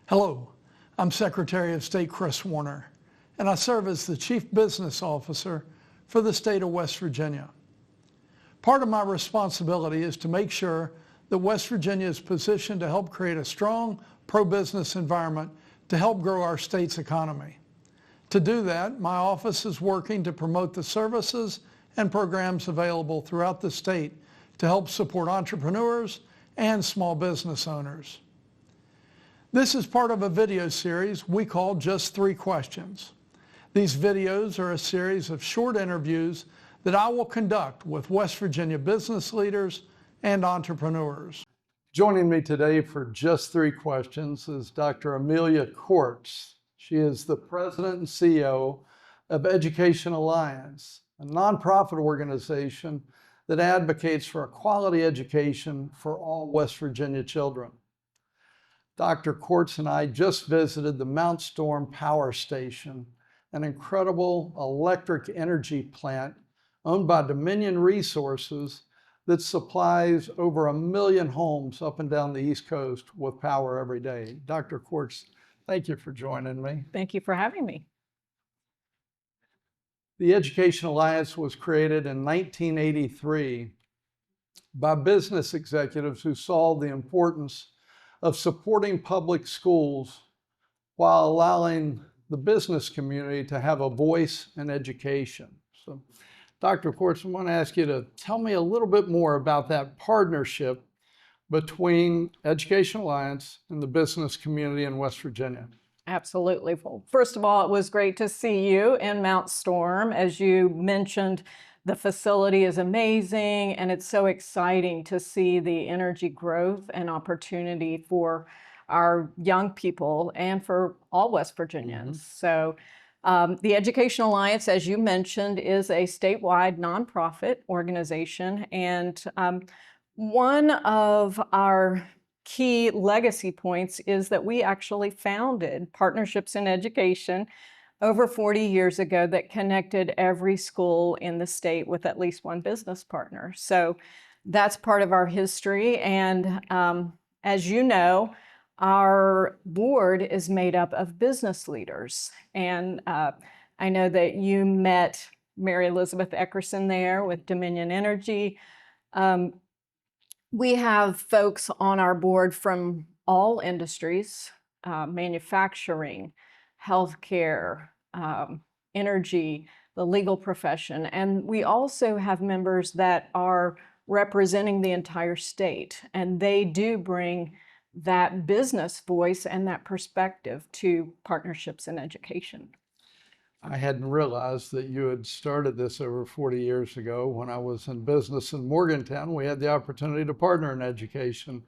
Hello, I'm Secretary of State Kris Warner, and I serve as the Chief Business Officer for the state of West Virginia. Part of my responsibility is to make sure that West Virginia is positioned to help create a strong pro-business environment to help grow our state's economy. To do that, my office is working to promote the services and programs available throughout the state to help support entrepreneurs and small business owners. This is part of a video series we call Just 3 Questions. These videos are a series of short interviews that I will conduct with West Virginia business leaders and entrepreneurs. Joining me today for Just 3 Questions is Dr. Amelia Courts. She is the President and CEO of Education Alliance, a nonprofit organization that advocates for a quality education for all West Virginia children. Dr. Courts and I just visited the Mount Storm Power Station, an incredible electric energy plant owned by Dominion Resources that supplies over 1 million homes up and down the East Coast with power every day. Dr. Courts, thank you for joining me. Thank you for having me. The Education Alliance was created in 1983 by business executives who saw the importance of supporting public schools while allowing the business community to have a voice in education. So, Dr. Courts, I want to ask you to tell me a little bit more about that partnership between Education Alliance and the business community in West Virginia. Absolutely. Well, first of all, it was great to see you in Mount Storm. As you mentioned, the facility is amazing, and it's so exciting to see the energy growth and opportunity for our young people and for all West Virginians. So the Education Alliance, as you mentioned, is a statewide nonprofit organization, and one of our key legacy points is that we actually founded Partnerships in Education over 40 years ago that connected every school in the state with at least one business partner. So that's part of our history. And as you know, our board is made up of business leaders. And I know that you met Mary Elizabeth Eckerson there with Dominion Energy. We have folks on our board from all industries, manufacturing, healthcare, energy, the legal profession, and we also have members that are representing the entire state, and they do bring that business voice and that perspective to Partnerships in Education. I hadn't realized that you had started this over 40 years ago. When I was in business in Morgantown, we had the opportunity to partner in education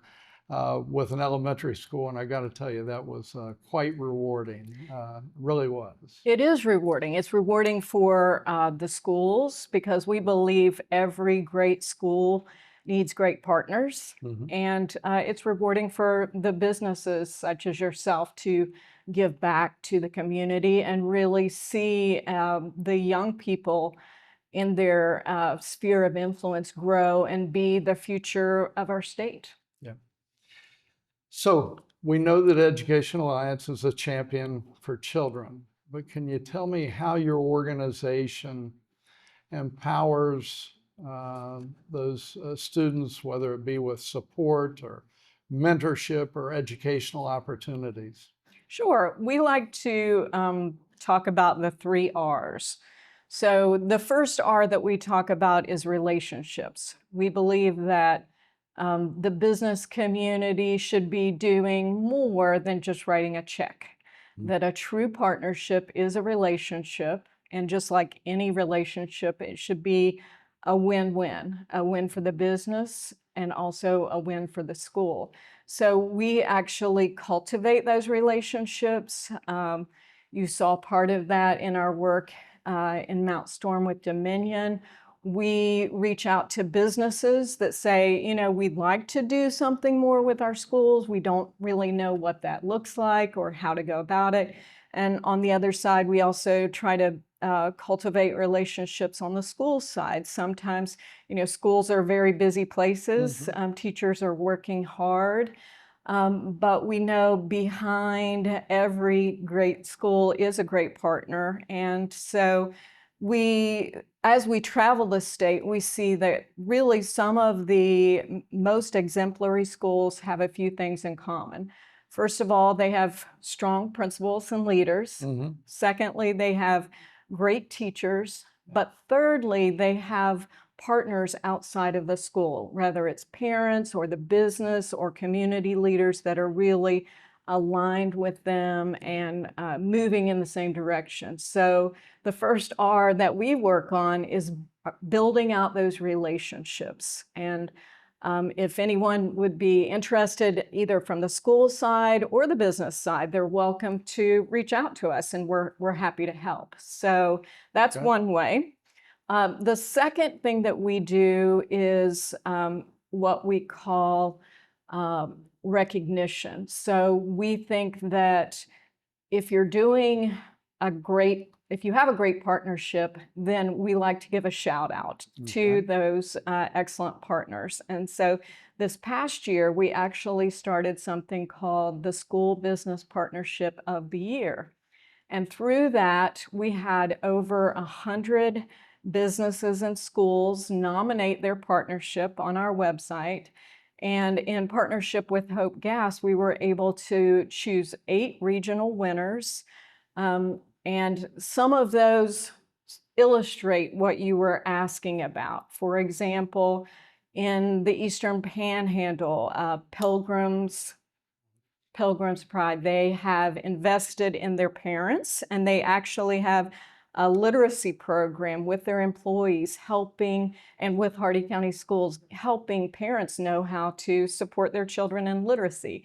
with an elementary school, and I got to tell you, that was quite rewarding. Really was. It is rewarding. It's rewarding for the schools because we believe every great school needs great partners, and it's rewarding for the businesses such as yourself to give back to the community and really see the young people in their sphere of influence grow and be the future of our state. Yeah. So we know that Education Alliance is a champion for children, but can you tell me how your organization empowers those students, whether it be with support or mentorship or educational opportunities? Sure. We like to talk about the 3 R's. So the first R that we talk about is relationships. We believe that the business community should be doing more than just writing a check, that a true partnership is a relationship, and just like any relationship, it should be a win-win, a win for the business and also a win for the school. So we actually cultivate those relationships. You saw part of that in our work in Mount Storm with Dominion. We reach out to businesses that say, you know, we'd like to do something more with our schools. We don't really know what that looks like or how to go about it. And on the other side, we also try to cultivate relationships on the school side. Sometimes, you know, schools are very busy places. Teachers are working hard. But we know behind every great school is a great partner. And so as we travel the state, we see that really some of the most exemplary schools have a few things in common. First of all, they have strong principals and leaders. Mm-hmm. Secondly, they have great teachers. But thirdly, they have partners outside of the school, whether it's parents or the business or community leaders that are really aligned with them and moving in the same direction. So the first R that we work on is building out those relationships. And if anyone would be interested either from the school side or the business side, they're welcome to reach out to us, and we're happy to help. So that's one way. The second thing that we do is what we call recognition. So we think that if you're doing if you have a great partnership, then we like to give a shout out to those excellent partners. And so this past year, we actually started something called the School Business Partnership of the Year. And through that, we had over 100 businesses and schools nominate their partnership on our website. And in partnership with Hope Gas, we were able to choose 8 regional winners. And some of those illustrate what you were asking about. For example, in the Eastern Panhandle, Pilgrim's Pride, they have invested in their parents, and they actually have a literacy program with their employees helping, and with Hardy County Schools, helping parents know how to support their children in literacy.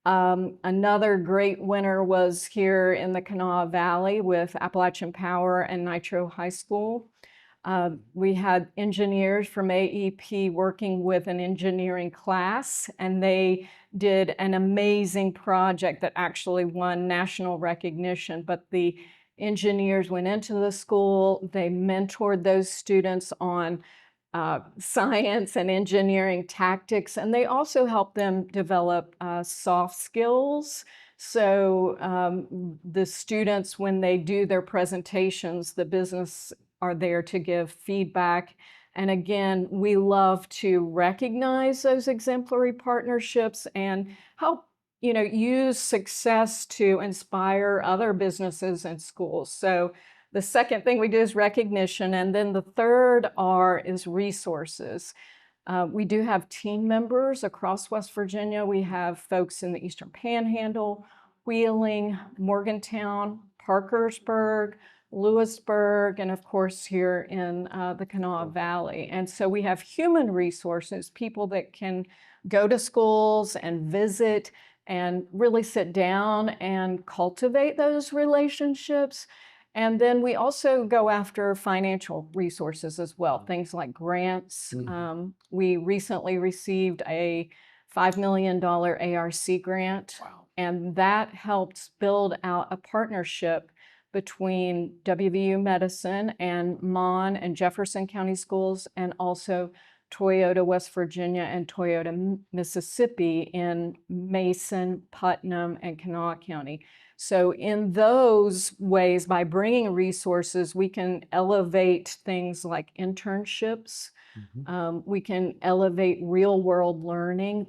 Another great winner was here in the Kanawha Valley with Appalachian Power and Nitro High School. We had engineers from AEP working with an engineering class, and they did an amazing project that actually won national recognition. But the engineers went into the school, they mentored those students on science and engineering tactics, and they also helped them develop soft skills. So the students, when they do their presentations, the business are there to give feedback. And again, we love to recognize those exemplary partnerships and help use success to inspire other businesses and schools. So the second thing we do is recognition, and then the third R is resources. We do have team members across West Virginia. We have folks in the Eastern Panhandle, Wheeling, Morgantown, Parkersburg, Lewisburg, and of course here in the Kanawha Valley. And so we have human resources, people that can go to schools and visit and really sit down and cultivate those relationships. And then we also go after financial resources as well, things like grants. We recently received a $5 million ARC grant, and that helped build out a partnership between WVU Medicine and Mon and Jefferson County Schools, and also Toyota West Virginia and Toyota Mississippi in Mason, Putnam, and Kanawha County. So in those ways, by bringing resources, we can elevate things like internships. We can elevate real world learning.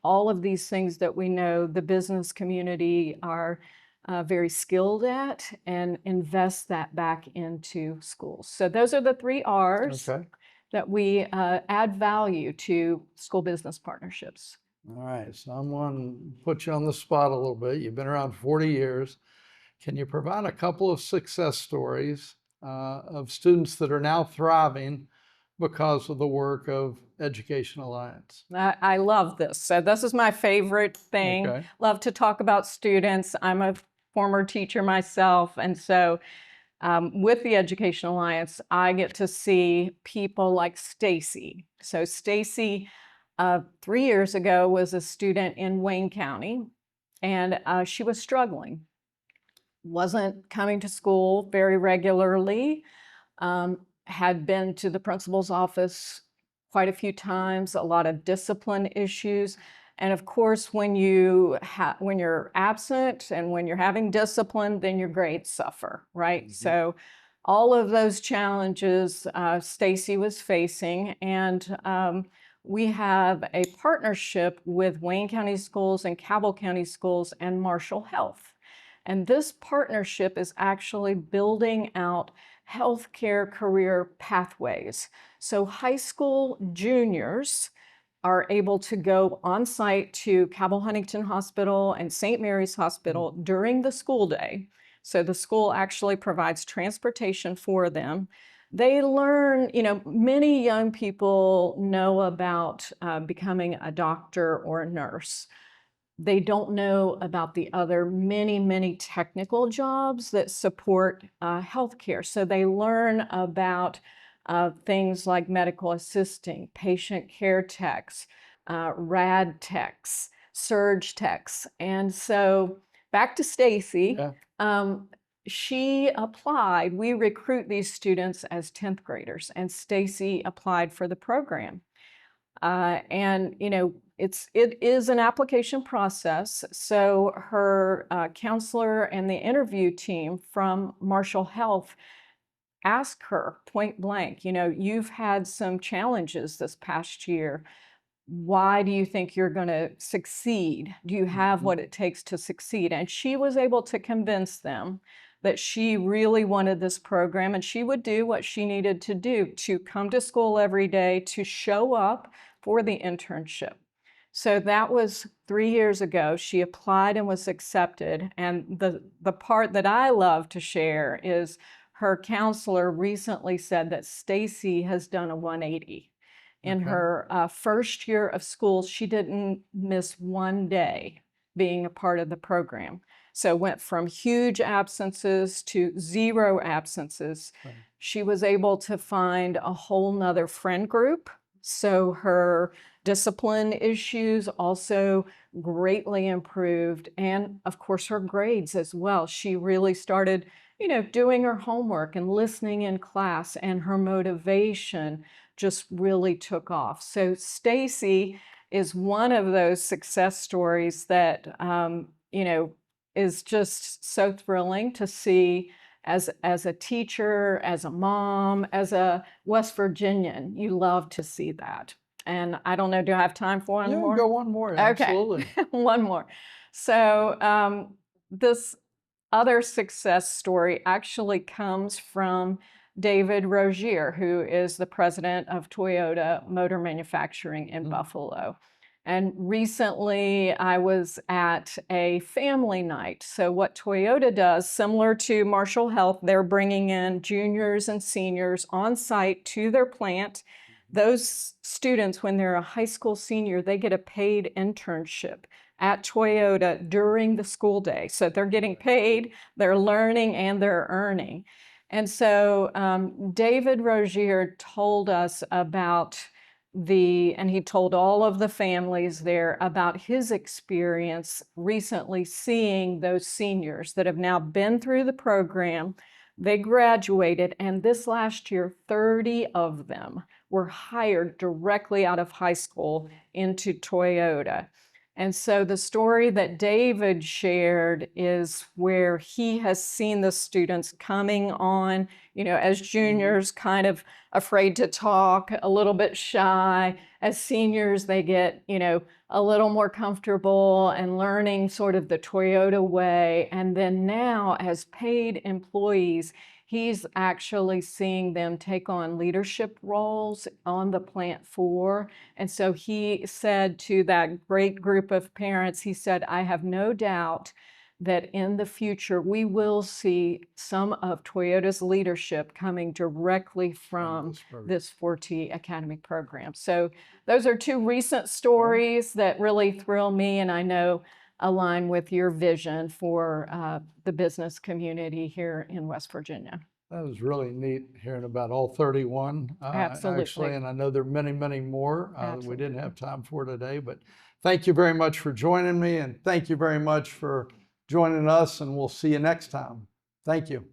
All of these things that we know the business community are very skilled at, and invest that back into schools. So those are the 3 R's that we add value to school business partnerships. All right, so I'm going to put you on the spot a little bit. You've been around 40 years. Can you provide a couple of success stories of students that are now thriving because of the work of Education Alliance? I love this. So this is my favorite thing. Love to talk about students. I'm a former teacher myself, and so with the Education Alliance, I get to see people like Stacy. So Stacy, 3 years ago, was a student in Wayne County, and she was struggling. Wasn't coming to school very regularly, had been to the principal's office quite a few times, a lot of discipline issues. And of course, when you're absent and when you're having discipline, then your grades suffer, right? Mm-hmm. So all of those challenges Stacy was facing, and we have a partnership with Wayne County Schools and Cabell County Schools and Marshall Health. And this partnership is actually building out healthcare career pathways. So high school juniors are able to go on site to Cabell Huntington Hospital and St. Mary's Hospital during the school day. So the school actually provides transportation for them. They learn, many young people know about becoming a doctor or a nurse. They don't know about the other many, many technical jobs that support healthcare. So they learn about things like medical assisting, patient care techs, rad techs, surge techs. And so back to Stacy. Yeah. She applied. We recruit these students as 10th graders, and Stacy applied for the program. And it is an application process. So her counselor and the interview team from Marshall Health asked her point blank, you've had some challenges this past year. Why do you think you're going to succeed? Do you have what it takes to succeed? And she was able to convince them that she really wanted this program, and she would do what she needed to do to come to school every day, to show up for the internship. So that was 3 years ago. She applied and was accepted. And the part that I love to share is her counselor recently said that Stacy has done a 180. In her first year of school, she didn't miss one day being a part of the program. So went from huge absences to 0 absences. Right. She was able to find a whole nother friend group. So her discipline issues also greatly improved. And of course, her grades as well. She really started, doing her homework and listening in class, and her motivation just really took off. So Stacy is one of those success stories that, is just so thrilling to see as a teacher, as a mom, as a West Virginian. You love to see that. And I don't know, do I have time for one more? Yeah, go one more, Okay. absolutely. One more. So this other success story actually comes from David Rogier, who is the president of Toyota Motor Manufacturing in Buffalo. And recently I was at a family night. So what Toyota does, similar to Marshall Health, they're bringing in juniors and seniors on site to their plant. Those students, when they're a high school senior, they get a paid internship at Toyota during the school day. So they're getting paid, they're learning, and they're earning. And so David Rogier told us about and he told all of the families there about his experience recently seeing those seniors that have now been through the program. They graduated, and this last year, 30 of them were hired directly out of high school into Toyota. And so the story that David shared is where he has seen the students coming on, as juniors, kind of afraid to talk, a little bit shy. As seniors, they get, a little more comfortable and learning sort of the Toyota way. And then now, as paid employees, he's actually seeing them take on leadership roles on the plant floor. And so he said to that great group of parents, he said, I have no doubt that in the future, we will see some of Toyota's leadership coming directly from this Forte Academy program. So those are 2 recent stories that really thrill me, and I know align with your vision for the business community here in West Virginia. That was really neat hearing about all 31, Absolutely. actually, and I know there are many, many more that we didn't have time for today, but thank you very much for joining me, and thank you very much for joining us, and we'll see you next time. Thank you.